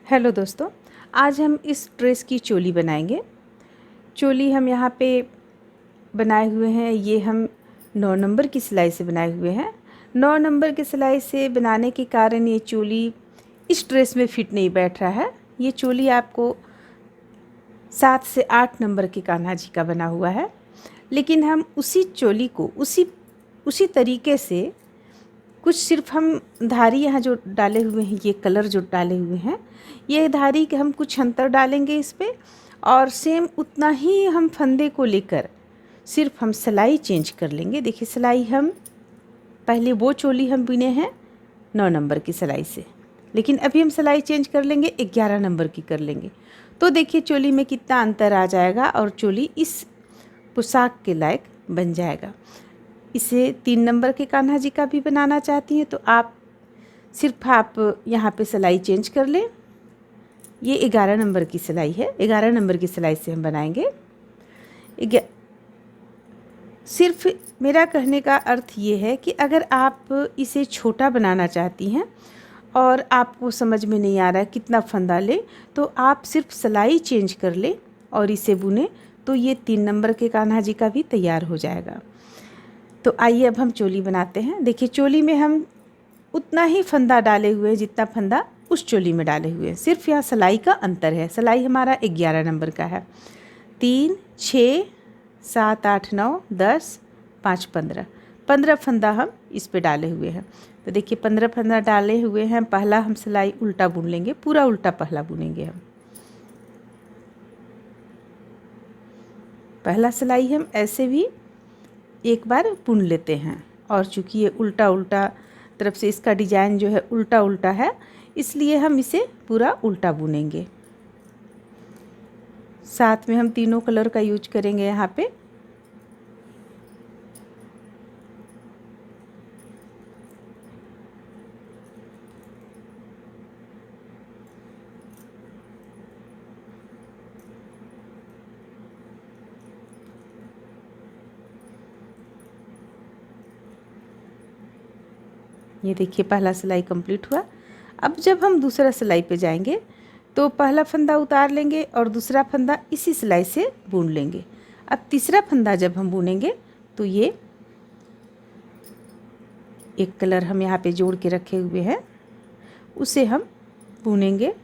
Hello दोस्तों, आज हम इस ड्रेस की चोली बनाएंगे। चोली हम यहाँ पे बनाए हुए हैं, ये हम 9 नंबर की सिलाई से बनाए हुए हैं। 9 नंबर की सिलाई से बनाने के कारण ये चोली इस ड्रेस में फिट नहीं बैठ रहा है। ये चोली आपको 7 से 8 नंबर के कान्हा जी का बना हुआ है, लेकिन हम उसी चोली को उसी तरीके से कुछ सिर्फ हम धारी यहाँ जो डाले हुए हैं, ये कलर जो डाले हुए हैं, ये धारी के हम कुछ अंतर डालेंगे इस पे, और सेम उतना ही हम फंदे को लेकर सिर्फ हम सिलाई चेंज कर लेंगे। देखिए, सिलाई हम पहले वो चोली हम बुने हैं 9 नंबर की सिलाई से, लेकिन अभी हम सिलाई चेंज कर लेंगे, 11 नंबर की कर लेंगे। तो देखिए चोली में कितना अंतर आ जाएगा और चोली इस पोशाक के लायक बन जाएगा। इसे 3 नंबर के कान्हा जी का भी बनाना चाहती हैं तो आप यहाँ पे सिलाई चेंज कर लें। ये 11 नंबर की सिलाई है, 11 नंबर की सिलाई से हम बनाएंगे। सिर्फ मेरा कहने का अर्थ ये है कि अगर आप इसे छोटा बनाना चाहती हैं और आपको समझ में नहीं आ रहा है कितना फंदा लें, तो आप सिर्फ सिलाई चेंज कर लें और इसे बुने, तो ये 3 नंबर के कान्हा जी का भी तैयार हो जाएगा। तो आइए अब हम चोली बनाते हैं। देखिए, चोली में हम उतना ही फंदा डाले हुए हैं जितना फंदा उस चोली में डाले हुए हैं, सिर्फ यहाँ सिलाई का अंतर है। सिलाई हमारा 11 नंबर का है। 3, 6, 7, 8, 9, 10, 5, 15 फंदा हम इस पे डाले हुए हैं। तो देखिए 15 फंदा डाले हुए हैं। पहला हम सिलाई उल्टा बुन लेंगे, पूरा उल्टा पहला बुनेंगे हम। पहला सिलाई हम ऐसे भी एक बार बुन लेते हैं, और चूँकि ये उल्टा उल्टा तरफ से इसका डिजाइन जो है उल्टा उल्टा है, इसलिए हम इसे पूरा उल्टा बुनेंगे। साथ में हम तीनों कलर का यूज करेंगे यहाँ पे। ये देखिए पहला सिलाई कंप्लीट हुआ। अब जब हम दूसरा सिलाई पे जाएंगे तो पहला फंदा उतार लेंगे और दूसरा फंदा इसी सिलाई से बुन लेंगे। अब तीसरा फंदा जब हम बुनेंगे तो ये एक कलर हम यहाँ पे जोड़ के रखे हुए हैं, उसे हम बुनेंगे,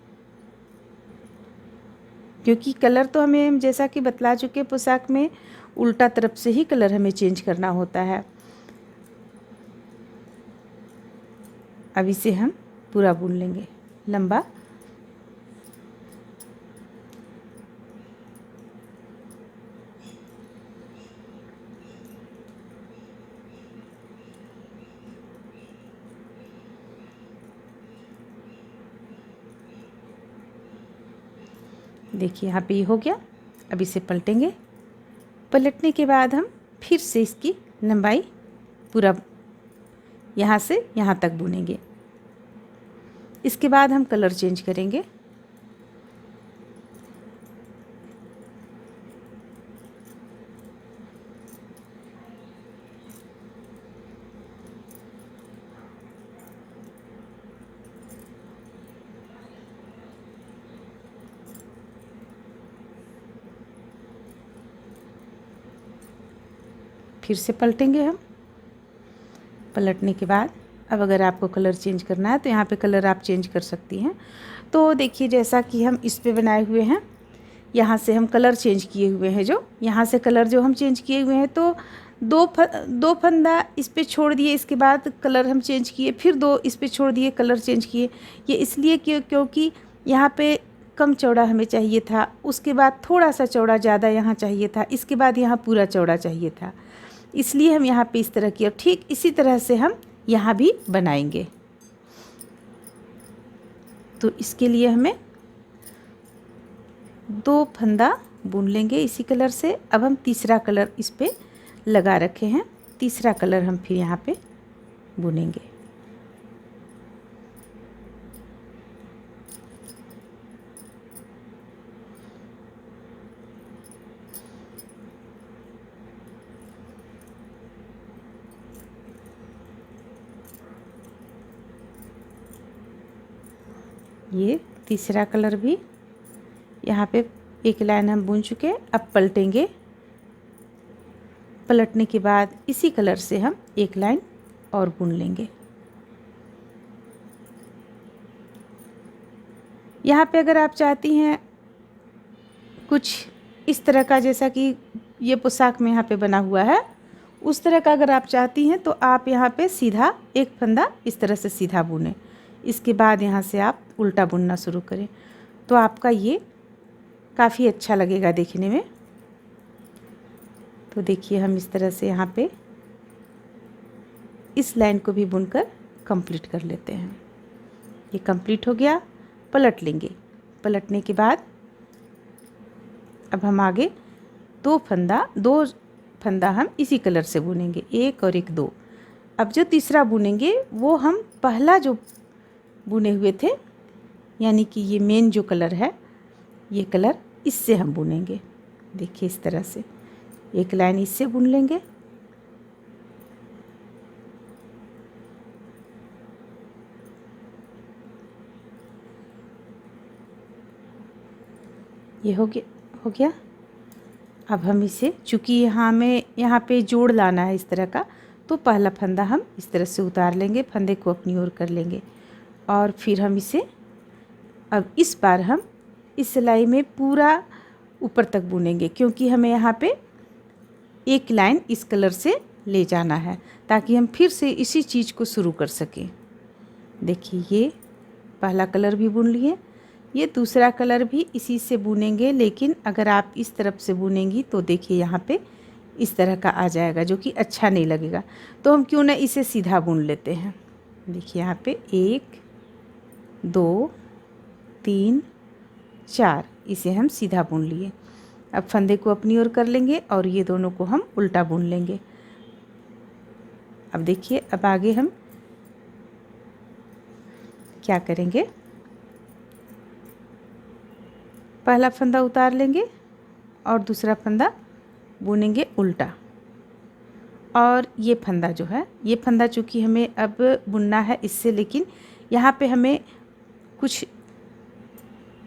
क्योंकि कलर तो हमें जैसा कि बतला चुके पोशाक में उल्टा तरफ से ही कलर हमें चेंज करना होता है। अब इसे हम पूरा बुन लेंगे लंबा। देखिए यहाँ पे ये हो गया। अब इसे पलटेंगे। पलटने के बाद हम फिर से इसकी लंबाई पूरा यहाँ से यहाँ तक बुनेंगे। इसके बाद हम कलर चेंज करेंगे। फिर से पलटेंगे हम। पलटने के बाद अब अगर आपको कलर चेंज करना है तो यहाँ पे कलर आप चेंज कर सकती हैं। तो देखिए जैसा कि हम इस पे बनाए हुए हैं, यहाँ से हम कलर चेंज किए हुए हैं, जो यहाँ से कलर जो हम चेंज किए हुए हैं, तो दो फंदा इस पे छोड़ दिए, इसके बाद कलर हम चेंज किए, फिर 2 इस पे छोड़ दिए, कलर चेंज किए। ये इसलिए क्योंकि यहाँ पे कम चौड़ा हमें चाहिए था, उसके बाद थोड़ा सा चौड़ा ज़्यादा यहाँ चाहिए था, इसके बाद यहाँ पूरा चौड़ा चाहिए था, इसलिए हम यहाँ पे इस तरह किया। ठीक इसी तरह से हम यहाँ भी बनाएंगे। तो इसके लिए हमें 2 फंदा बुन लेंगे इसी कलर से। अब हम तीसरा कलर इस पे लगा रखे हैं, तीसरा कलर हम फिर यहाँ पे बुनेंगे। ये तीसरा कलर भी यहाँ पे एक लाइन हम बुन चुके। अब पलटेंगे, पलटने के बाद इसी कलर से हम एक लाइन और बुन लेंगे। यहाँ पे अगर आप चाहती हैं कुछ इस तरह का, जैसा कि ये पोशाक में यहाँ पे बना हुआ है, उस तरह का अगर आप चाहती हैं तो आप यहाँ पे सीधा एक फंदा इस तरह से सीधा बुनें। इसके बाद यहाँ से आप उल्टा बुनना शुरू करें तो आपका ये काफ़ी अच्छा लगेगा देखने में। तो देखिए हम इस तरह से यहाँ पे इस लाइन को भी बुनकर कंप्लीट कर लेते हैं। ये कंप्लीट हो गया। पलट लेंगे, पलटने के बाद अब हम आगे दो फंदा हम इसी कलर से बुनेंगे, एक और एक दो। अब जो तीसरा बुनेंगे वो हम पहला जो बुने हुए थे, यानी कि ये मेन जो कलर है, ये कलर इससे हम बुनेंगे। देखिए इस तरह से एक लाइन इससे बुन लेंगे। ये हो गया। अब हम इसे, चूँकि यहाँ पे जोड़ लाना है इस तरह का, तो पहला फंदा हम इस तरह से उतार लेंगे, फंदे को अपनी ओर कर लेंगे और फिर हम इसे, अब इस बार हम इस सिलाई में पूरा ऊपर तक बुनेंगे, क्योंकि हमें यहाँ पे एक लाइन इस कलर से ले जाना है ताकि हम फिर से इसी चीज़ को शुरू कर सकें। देखिए ये पहला कलर भी बुन लिए, ये दूसरा कलर भी इसी से बुनेंगे, लेकिन अगर आप इस तरफ से बुनेंगी तो देखिए यहाँ पे इस तरह का आ जाएगा जो कि अच्छा नहीं लगेगा। तो हम क्यों ना इसे सीधा बुन लेते हैं। देखिए यहाँ पे 1 2 3 4 इसे हम सीधा बुन लिए। अब फंदे को अपनी ओर कर लेंगे और ये दोनों को हम उल्टा बुन लेंगे। अब देखिए अब आगे हम क्या करेंगे, पहला फंदा उतार लेंगे और दूसरा फंदा बुनेंगे उल्टा। और ये फंदा जो है, ये फंदा चूँकि हमें अब बुनना है इससे, लेकिन यहाँ पे हमें कुछ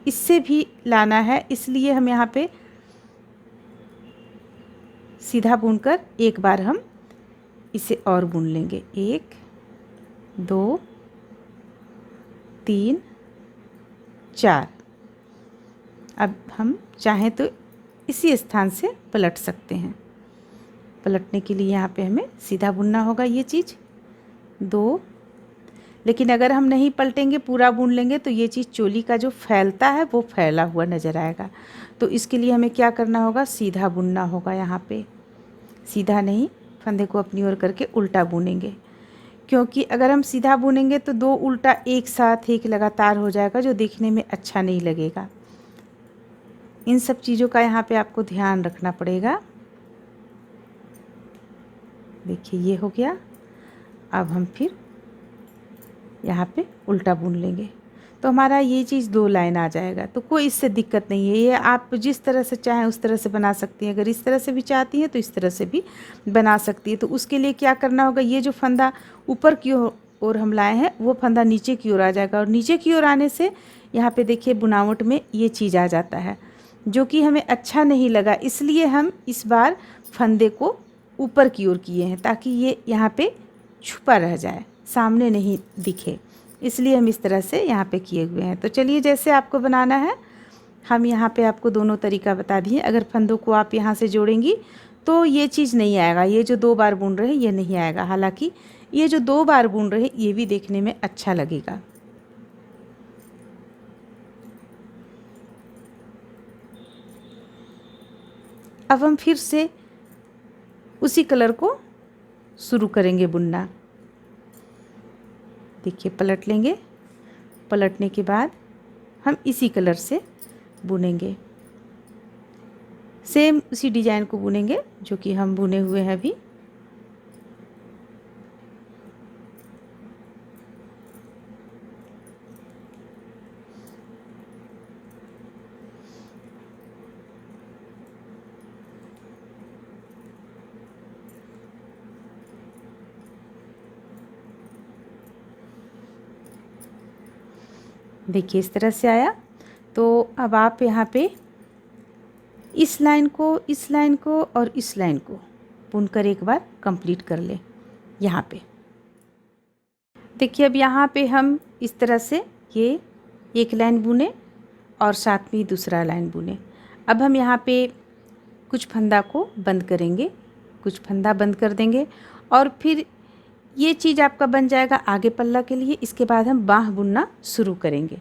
इससे भी लाना है, इसलिए हम यहाँ पे सीधा बुनकर एक बार हम इसे और बुन लेंगे। 1 2 3 4। अब हम चाहें तो इसी स्थान से पलट सकते हैं। पलटने के लिए यहाँ पे हमें सीधा बुनना होगा ये चीज़ 2, लेकिन अगर हम नहीं पलटेंगे पूरा बुन लेंगे तो ये चीज़ चोली का जो फैलता है वो फैला हुआ नज़र आएगा। तो इसके लिए हमें क्या करना होगा, सीधा बुनना होगा। यहाँ पे सीधा नहीं, फंदे को अपनी ओर करके उल्टा बुनेंगे, क्योंकि अगर हम सीधा बुनेंगे तो दो उल्टा एक साथ एक लगातार हो जाएगा जो देखने में अच्छा नहीं लगेगा। इन सब चीज़ों का यहाँ पे आपको ध्यान रखना पड़ेगा। देखिए ये हो गया। अब हम फिर यहाँ पे उल्टा बुन लेंगे तो हमारा ये चीज़ 2 लाइन आ जाएगा। तो कोई इससे दिक्कत नहीं है, ये आप जिस तरह से चाहें उस तरह से बना सकती हैं। अगर इस तरह से भी चाहती हैं तो इस तरह से भी बना सकती है। तो उसके लिए क्या करना होगा, ये जो फंदा ऊपर की ओर हम लाए हैं वो फंदा नीचे की ओर आ जाएगा, और नीचे की ओर आने से यहाँ पे देखिए बुनावट में ये चीज़ आ जाता है जो कि हमें अच्छा नहीं लगा। इसलिए हम इस बार फंदे को ऊपर की ओर किए हैं ताकि ये यहाँ पे छुपा रह जाए, सामने नहीं दिखे, इसलिए हम इस तरह से यहाँ पे किए हुए हैं। तो चलिए जैसे आपको बनाना है, हम यहाँ पे आपको दोनों तरीका बता दिए। अगर फंदों को आप यहाँ से जोड़ेंगी तो ये चीज़ नहीं आएगा, ये जो 2 बार बुन रहे हैं ये नहीं आएगा। हालांकि ये जो 2 बार बुन रहे हैं ये भी देखने में अच्छा लगेगा। अब हम फिर से उसी कलर को शुरू करेंगे बुनना। देखिए पलट लेंगे, पलटने के बाद हम इसी कलर से बुनेंगे, सेम उसी डिजाइन को बुनेंगे जो कि हम बुने हुए हैं अभी। देखिए इस तरह से आया। तो अब आप यहाँ पे इस लाइन को, इस लाइन को और इस लाइन को बुनकर एक बार कंप्लीट कर लें। यहाँ पे देखिए, अब यहाँ पे हम इस तरह से ये एक लाइन बुने और साथ में ही दूसरा लाइन बुने। अब हम यहाँ पे कुछ फंदा को बंद करेंगे, कुछ फंदा बंद कर देंगे और फिर ये चीज़ आपका बन जाएगा आगे पल्ला के लिए। इसके बाद हम बाँह बुनना शुरू करेंगे।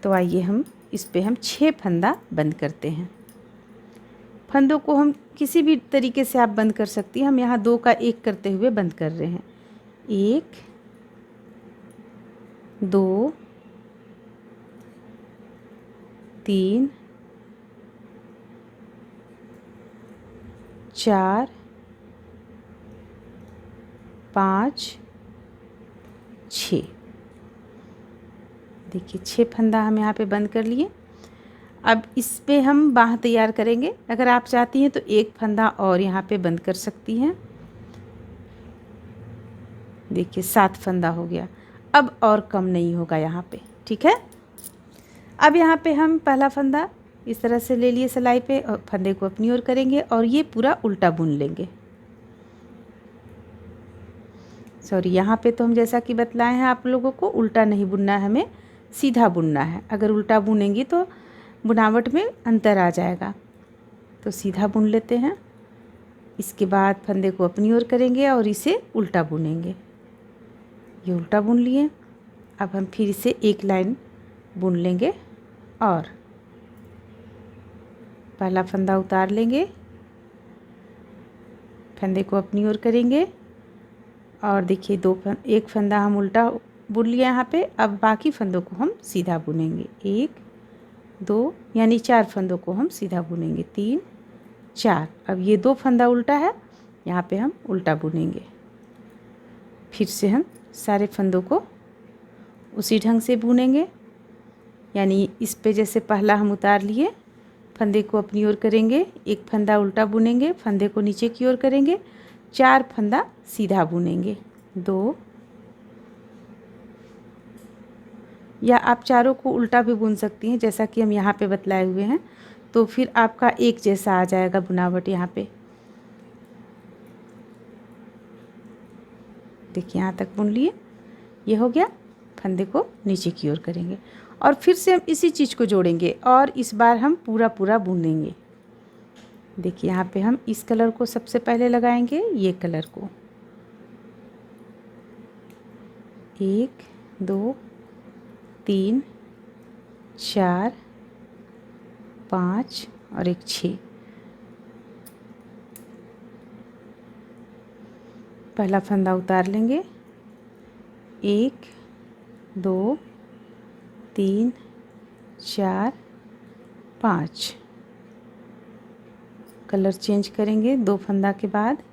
तो आइए हम इस पे हम 6 फंदा बंद करते हैं। फंदों को हम किसी भी तरीके से आप बंद कर सकती हैं। हम यहाँ 2 का 1 करते हुए बंद कर रहे हैं। 1 2 3 4 5 6। देखिए 6 फंदा हम यहाँ पे बंद कर लिए। अब इस पे हम बाँह तैयार करेंगे। अगर आप चाहती हैं तो एक फंदा और यहाँ पे बंद कर सकती हैं। देखिए 7 फंदा हो गया। अब और कम नहीं होगा यहाँ पे, ठीक है। अब यहाँ पे हम पहला फंदा इस तरह से ले लिए सिलाई पे और फंदे को अपनी ओर करेंगे और ये पूरा उल्टा बुन लेंगे। सॉरी, यहाँ पे तो हम जैसा कि बतलाए हैं आप लोगों को उल्टा नहीं बुनना है, हमें सीधा बुनना है। अगर उल्टा बुनेंगी तो बुनावट में अंतर आ जाएगा, तो सीधा बुन लेते हैं। इसके बाद फंदे को अपनी ओर करेंगे और इसे उल्टा बुनेंगे। ये उल्टा बुन लिए। अब हम फिर इसे एक लाइन बुन लेंगे और पहला फंदा उतार लेंगे, फंदे को अपनी ओर करेंगे और देखिए एक फंदा हम उल्टा बुन लिया यहाँ पे। अब बाकी फंदों को हम सीधा बुनेंगे। 1 2 यानी 4 फंदों को हम सीधा बुनेंगे। 3 4। अब ये 2 फंदा उल्टा है, यहाँ पे हम उल्टा बुनेंगे। फिर से हम सारे फंदों को उसी ढंग से बुनेंगे। यानी इस पे जैसे पहला हम उतार लिए, फंदे को अपनी ओर करेंगे, एक फंदा उल्टा बुनेंगे, फंदे को नीचे की ओर करेंगे, 4 फंदा सीधा बुनेंगे। 2, या आप चारों को उल्टा भी बुन सकती हैं जैसा कि हम यहाँ पे बतलाए हुए हैं, तो फिर आपका एक जैसा आ जाएगा बुनावट। यहाँ पे देखिए यहाँ तक बुन लिए, ये हो गया। फंदे को नीचे की ओर करेंगे और फिर से हम इसी चीज़ को जोड़ेंगे और इस बार हम पूरा पूरा बुनेंगे। देखिए यहाँ पे हम इस कलर को सबसे पहले लगाएंगे, ये कलर को। 1 2 3 4 5 और एक 6। पहला फंदा उतार लेंगे। 1 2 3 4 5। कलर चेंज करेंगे 2 फंदा के बाद,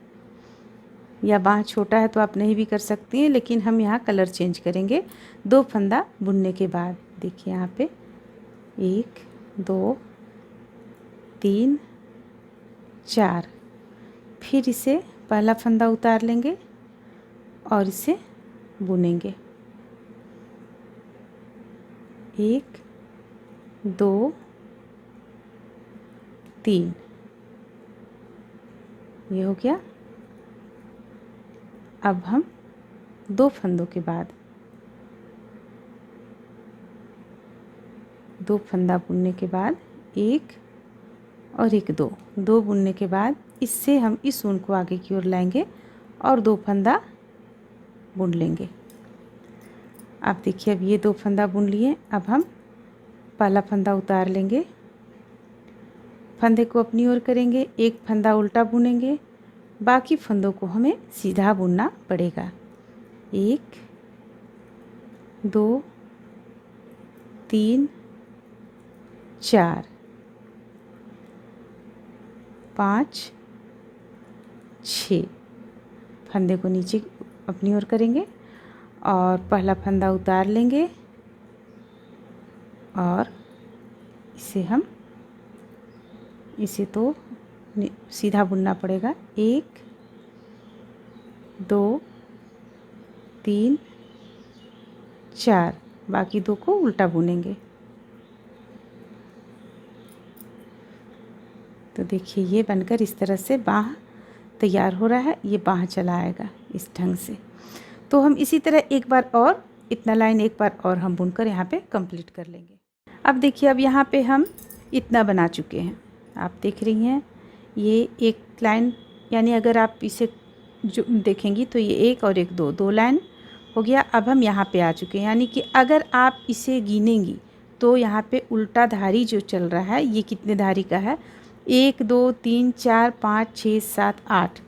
या बाँह छोटा है तो आप नहीं भी कर सकती हैं, लेकिन हम यहाँ कलर चेंज करेंगे 2 फंदा बुनने के बाद। देखिए यहाँ पे 1 2 3 4। फिर इसे पहला फंदा उतार लेंगे और इसे बुनेंगे। 1 2 3। ये हो गया। अब हम 2 फंदों के बाद 2 फंदा बुनने के बाद 1 और एक 2 बुनने के बाद इससे हम इस ऊन को आगे की ओर लाएंगे और 2 फंदा बुन लेंगे। अब देखिए, अब ये 2 फंदा बुन लिए। अब हम पहला फंदा उतार लेंगे, फंदे को अपनी ओर करेंगे, एक फंदा उल्टा बुनेंगे, बाकी फंदों को हमें सीधा बुनना पड़ेगा। 1 2 3 4 5 6। फंदे को नीचे अपनी ओर करेंगे और पहला फंदा उतार लेंगे और इसे तो सीधा बुनना पड़ेगा। 1 2 3 4। बाकी 2 को उल्टा बुनेंगे। तो देखिए ये बनकर इस तरह से बाँह तैयार हो रहा है। ये बाँह चला आएगा इस ढंग से। तो हम इसी तरह एक बार और इतना लाइन एक बार और हम बुनकर यहाँ पे कंप्लीट कर लेंगे। अब देखिए अब यहाँ पे हम इतना बना चुके हैं। आप देख रही हैं ये एक लाइन, यानी अगर आप इसे जो देखेंगी तो ये 1 और 1 2 लाइन हो गया। अब हम यहाँ पे आ चुके हैं, यानी कि अगर आप इसे गिनेंगी तो यहाँ पे उल्टा धारी जो चल रहा है ये कितने धारी का है, 1 2 3 4 5 6 7 8,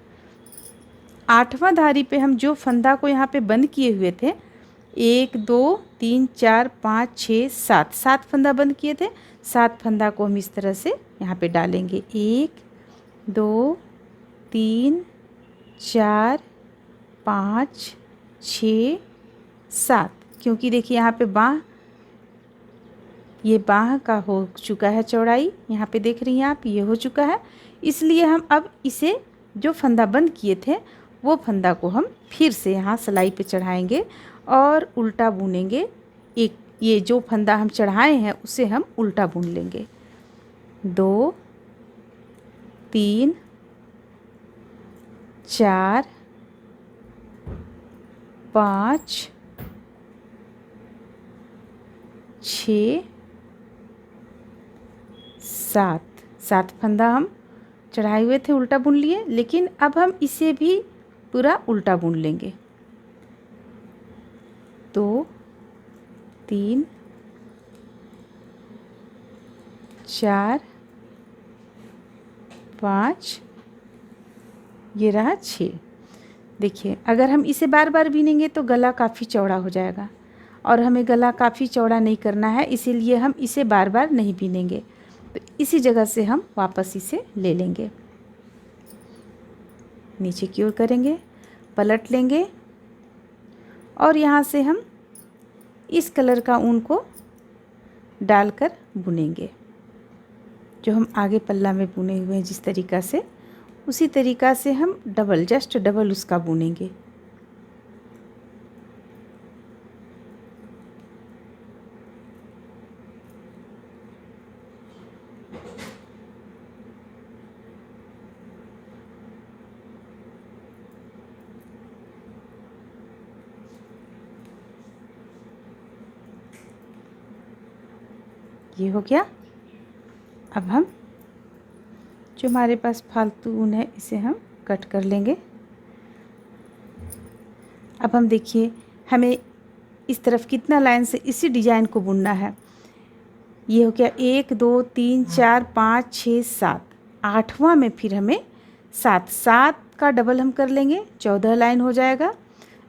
8वां धारी पे हम जो फंदा को यहाँ पे बंद किए हुए थे, 1 2 3 4 5 6 7, 7 फंदा बंद किए थे। 7 फंदा को हम इस तरह से यहाँ पे डालेंगे, 1 2 3 4 5 6 7, क्योंकि देखिए यहाँ पे बाँह, ये बाँह का हो चुका है चौड़ाई, यहाँ पे देख रही हैं आप ये हो चुका है। इसलिए हम अब इसे जो फंदा बंद किए थे वो फंदा को हम फिर से यहाँ सिलाई पे चढ़ाएंगे और उल्टा बुनेंगे। एक ये जो फंदा हम चढ़ाए हैं उसे हम उल्टा बुन लेंगे। 2 3 4 5 6 7, 7 फंदा हम चढ़ाए हुए थे उल्टा बुन लिए, लेकिन अब हम इसे भी पूरा उल्टा बुन लेंगे। 2 3 4 5, ये रहा 6। देखिए अगर हम इसे बार बार बीनेंगे तो गला काफ़ी चौड़ा हो जाएगा और हमें गला काफ़ी चौड़ा नहीं करना है, इसीलिए हम इसे बार बार नहीं बीनेंगे। तो इसी जगह से हम वापस इसे ले लेंगे, नीचे की ओर करेंगे, पलट लेंगे और यहाँ से हम इस कलर का ऊन को डालकर बुनेंगे। जो हम आगे पल्ला में बुने हुए हैं जिस तरीक़ा से, उसी तरीक़ा से हम डबल, जस्ट डबल उसका बुनेंगे। ये हो गया। अब हम जो हमारे पास फालतू ऊन है इसे हम कट कर लेंगे। अब हम देखिए हमें इस तरफ कितना लाइन से इसी डिज़ाइन को बुनना है। ये हो गया 1 2 3 4 5 6 7, 8वां में फिर हमें 7 का डबल हम कर लेंगे, 14 लाइन हो जाएगा।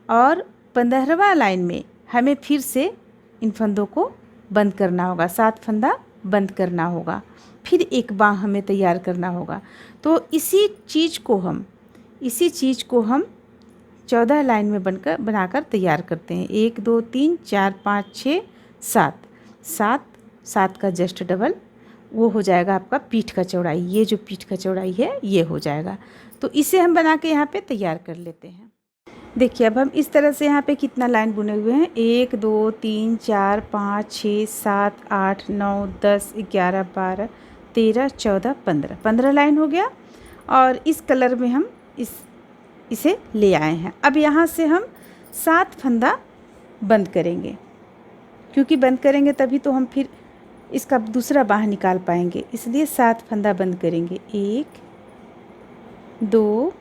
और 15वां लाइन में हमें फिर से इन फंदों को बंद करना होगा, 7 फंदा बंद करना होगा, फिर एक बाँह हमें तैयार करना होगा। तो इसी चीज़ को हम 14 लाइन में बनाकर तैयार करते हैं। 1 2 3 4 5 6 7, 7 का जस्ट डबल, वो हो जाएगा आपका पीठ का चौड़ाई। ये जो पीठ का चौड़ाई है ये हो जाएगा। तो इसे हम बना के यहाँ पे तैयार कर लेते हैं। देखिए अब हम इस तरह से यहाँ पे कितना लाइन बुने हुए हैं, 1 2 3 4 5 6 7 8 9 10 11 12 13 14 15, 15 लाइन हो गया। और इस कलर में हम इसे ले आए हैं। अब यहाँ से हम 7 फंदा बंद करेंगे, क्योंकि बंद करेंगे तभी तो हम फिर इसका दूसरा बाँह निकाल पाएंगे, इसलिए 7 फंदा बंद करेंगे। 1 2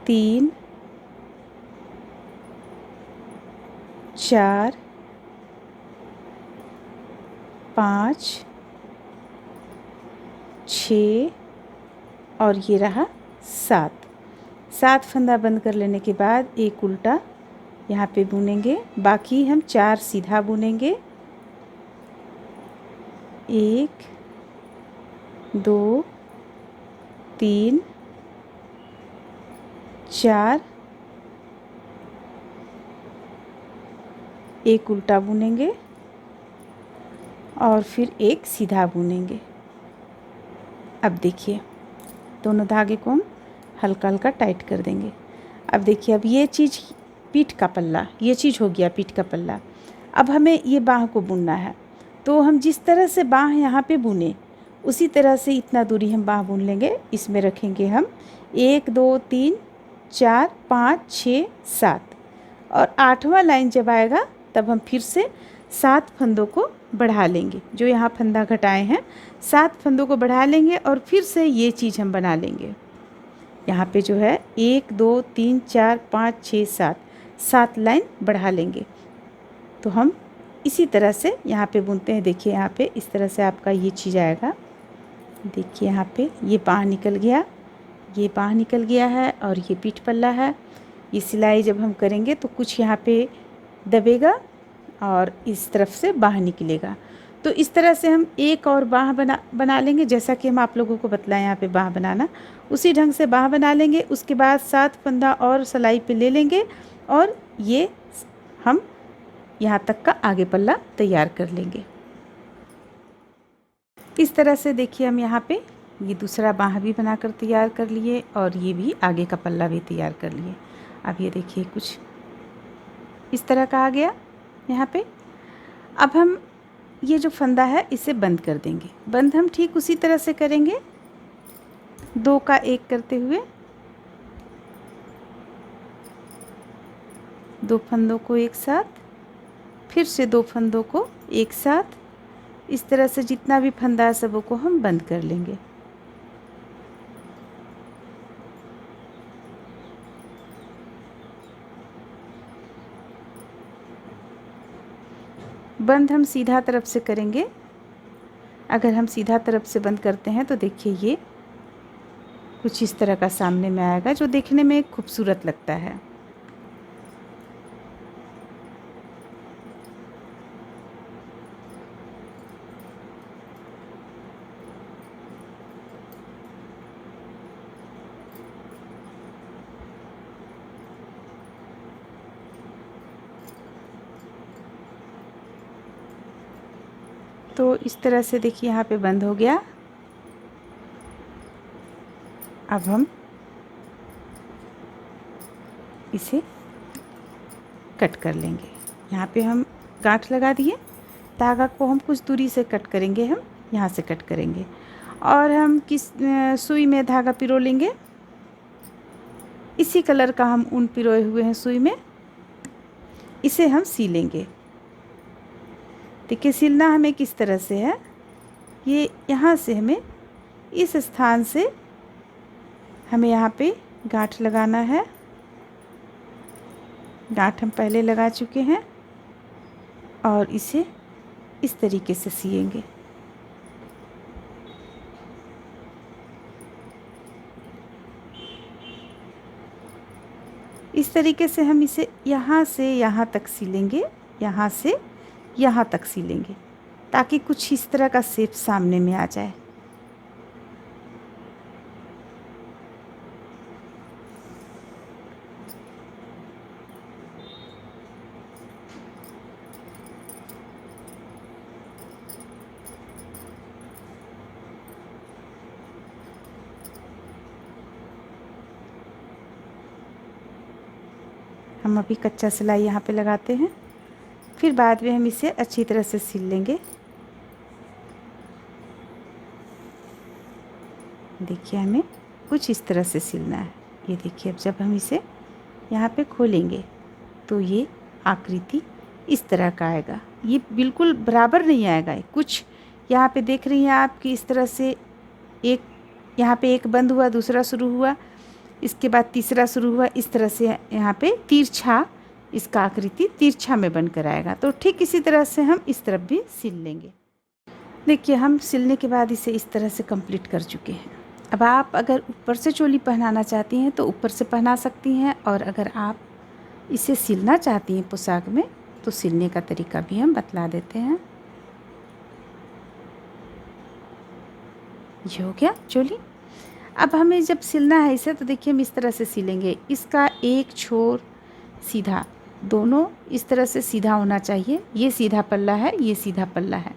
3 4 5 6 और ये रहा 7 फंदा बंद कर लेने के बाद एक उल्टा यहाँ पे बुनेंगे, बाकी हम 4 सीधा बुनेंगे। 1 2 3 4, एक उल्टा बुनेंगे और फिर एक सीधा बुनेंगे। अब देखिए दोनों धागे को हम हल्का हल्का टाइट कर देंगे। अब देखिए अब ये चीज़ पीठ का पल्ला, ये चीज़ हो गया पीठ का पल्ला। अब हमें ये बाँह को बुनना है, तो हम जिस तरह से बाँह यहाँ पे बुने उसी तरह से इतना दूरी हम बाँह बुन लेंगे। इसमें रखेंगे हम 1 2 3 4 5 6 7 और 8वां लाइन जब आएगा तब हम फिर से 7 फंदों को बढ़ा लेंगे। जो यहाँ फंदा घटाए हैं 7 फंदों को बढ़ा लेंगे और फिर से ये चीज़ हम बना लेंगे। यहाँ पे जो है 1 2 3 4 5 6 7 7 लाइन बढ़ा लेंगे। तो हम इसी तरह से यहाँ पे बुनते हैं। देखिए यहाँ पे इस तरह से आपका ये चीज़ आएगा। देखिए यहाँ पे ये बाँह निकल गया, ये बाँह निकल गया है और ये पीठ पल्ला है। ये सिलाई जब हम करेंगे तो कुछ यहाँ पे दबेगा और इस तरफ से बाँह निकलेगा। तो इस तरह से हम एक और बाँह बना लेंगे, जैसा कि हम आप लोगों को बतलाएं यहाँ पे बाँह बनाना, उसी ढंग से बाँह बना लेंगे। उसके बाद 7 फंदा और सिलाई पे ले लेंगे और ये हम यहाँ तक का आगे पल्ला तैयार कर लेंगे। इस तरह से देखिए हम यहाँ पे ये दूसरा बाँह भी बनाकर तैयार कर लिए और ये भी आगे का पल्ला भी तैयार कर लिए। अब ये देखिए कुछ इस तरह का आ गया यहाँ पे। अब हम ये जो फंदा है इसे बंद कर देंगे। बंद हम ठीक उसी तरह से करेंगे, 2 का 1 करते हुए 2 फंदों को एक साथ, फिर से 2 फंदों को एक साथ, इस तरह से जितना भी फंदा है सबों को हम बंद कर लेंगे। बंद हम सीधा तरफ से करेंगे। अगर हम सीधा तरफ से बंद करते हैं तो देखिए ये कुछ इस तरह का सामने में आएगा, जो देखने में खूबसूरत लगता है। तो इस तरह से देखिए यहाँ पे बंद हो गया। अब हम इसे कट कर लेंगे। यहाँ पे हम गांठ लगा दिए, धागा को हम कुछ दूरी से कट करेंगे, हम यहाँ से कट करेंगे और हम सुई में धागा पिरो लेंगे। इसी कलर का हम ऊन पिरोए हुए हैं सुई में, इसे हम सीलेंगे। देखिए सिलना हमें किस तरह से है, ये यहाँ से हमें इस स्थान से हमें यहाँ पे गांठ लगाना है। गांठ हम पहले लगा चुके हैं और इसे इस तरीके से सिएंगे। इस तरीके से हम इसे यहाँ से यहाँ तक सिलेंगे, यहाँ से यहाँ तक सिलेंगे, ताकि कुछ इस तरह का शेप सामने में आ जाए। हम अभी कच्चा सिलाई यहाँ पे लगाते हैं, फिर बाद में हम इसे अच्छी तरह से सिल लेंगे। देखिए हमें कुछ इस तरह से सिलना है। ये देखिए अब जब हम इसे यहाँ पे खोलेंगे तो ये आकृति इस तरह का आएगा। ये बिल्कुल बराबर नहीं आएगा, कुछ यहाँ पे देख रही हैं आप कि इस तरह से एक यहाँ पे एक बंद हुआ, दूसरा शुरू हुआ, इसके बाद तीसरा शुरू हुआ, इस तरह से यहाँ पे तिरछा, इसका आकृति तिरछा में बनकर आएगा। तो ठीक इसी तरह से हम इस तरफ भी सिल लेंगे। देखिए हम सिलने के बाद इसे इस तरह से कंप्लीट कर चुके हैं। अब आप अगर ऊपर से चोली पहनाना चाहती हैं तो ऊपर से पहना सकती हैं, और अगर आप इसे सिलना चाहती हैं पोशाक में तो सिलने का तरीका भी हम बतला देते हैं। ये हो गया चोली। अब हमें जब सिलना है इसे तो देखिए हम इस तरह से सिलेंगे। इसका एक छोर सीधा, दोनों इस तरह से सीधा होना चाहिए। ये सीधा पल्ला है, ये सीधा पल्ला है।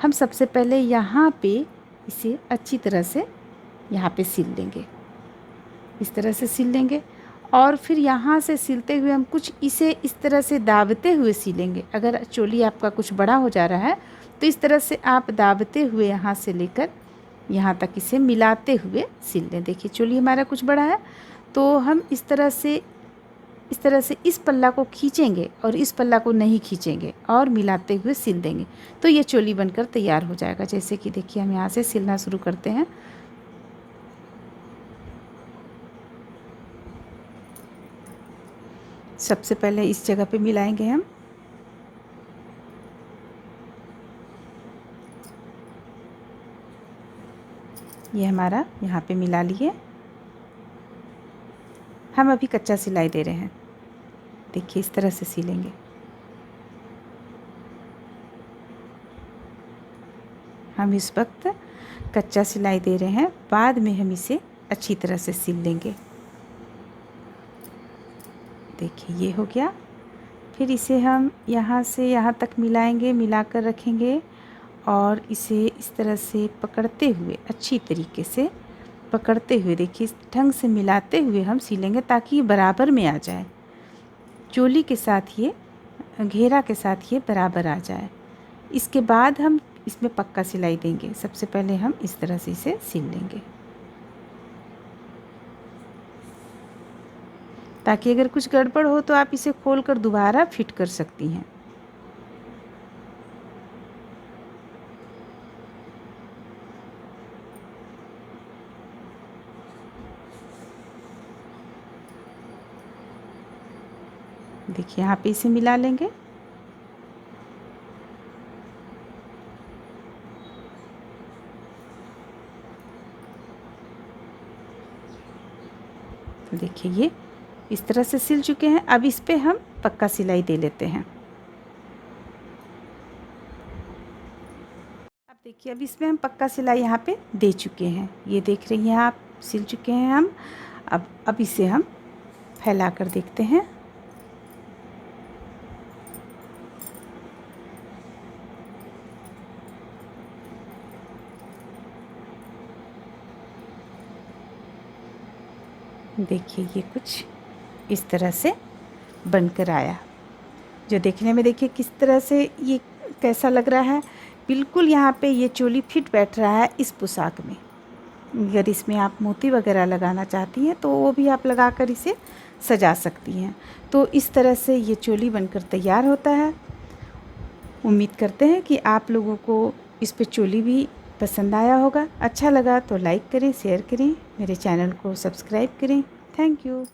हम सबसे पहले यहाँ पे इसे अच्छी तरह से यहाँ पे सिल लेंगे, इस तरह से सिल लेंगे और फिर यहाँ से सिलते हुए हम कुछ इसे इस तरह से दाबते हुए सिलेंगे। अगर चोली आपका कुछ बड़ा हो जा रहा है तो इस तरह से आप दाबते हुए यहाँ से लेकर यहाँ तक इसे मिलाते हुए सिल लें। देखिए चोली हमारा कुछ बड़ा है तो हम इस तरह से इस पल्ला को खींचेंगे और इस पल्ला को नहीं खींचेंगे और मिलाते हुए सिल देंगे तो ये चोली बनकर तैयार हो जाएगा। जैसे कि देखिए हम यहाँ से सिलना शुरू करते हैं। सबसे पहले इस जगह पे मिलाएंगे हम। ये हमारा यहाँ पे मिला लिए। हम अभी कच्चा सिलाई दे रहे हैं। देखिए इस तरह से सिलेंगे। हम इस वक्त कच्चा सिलाई दे रहे हैं, बाद में हम इसे अच्छी तरह से सिल लेंगे। देखिए ये हो गया। फिर इसे हम यहाँ से यहाँ तक मिलाएंगे, मिलाकर रखेंगे और इसे इस तरह से पकड़ते हुए अच्छी तरीके से पकड़ते हुए देखिए इस ढंग से मिलाते हुए हम सिलेंगे ताकि ये बराबर में आ जाए। चोली के साथ ये घेरा के साथ ये बराबर आ जाए। इसके बाद हम इसमें पक्का सिलाई देंगे। सबसे पहले हम इस तरह से इसे सिल लेंगे ताकि अगर कुछ गड़बड़ हो तो आप इसे खोलकर दोबारा फिट कर सकती हैं। देखिए यहाँ पे इसे मिला लेंगे। तो देखिए ये इस तरह से सिल चुके हैं। अब इस पे हम पक्का सिलाई दे लेते हैं। अब देखिए अब इसमें हम पक्का सिलाई यहाँ पे दे चुके हैं। ये देख रही हैं आप, सिल चुके हैं हम। अब इसे हम फैला कर देखते हैं। देखिए ये कुछ इस तरह से बनकर आया, जो देखने में देखिए किस तरह से ये कैसा लग रहा है। बिल्कुल यहाँ पे ये चोली फिट बैठ रहा है इस पोशाक में। अगर इसमें आप मोती वगैरह लगाना चाहती हैं तो वो भी आप लगाकर इसे सजा सकती हैं। तो इस तरह से ये चोली बनकर तैयार होता है। उम्मीद करते हैं कि आप लोगों को इस पे चोली भी पसंद आया होगा। अच्छा लगा तो लाइक करें, शेयर करें, मेरे चैनल को सब्सक्राइब करें। Thank you.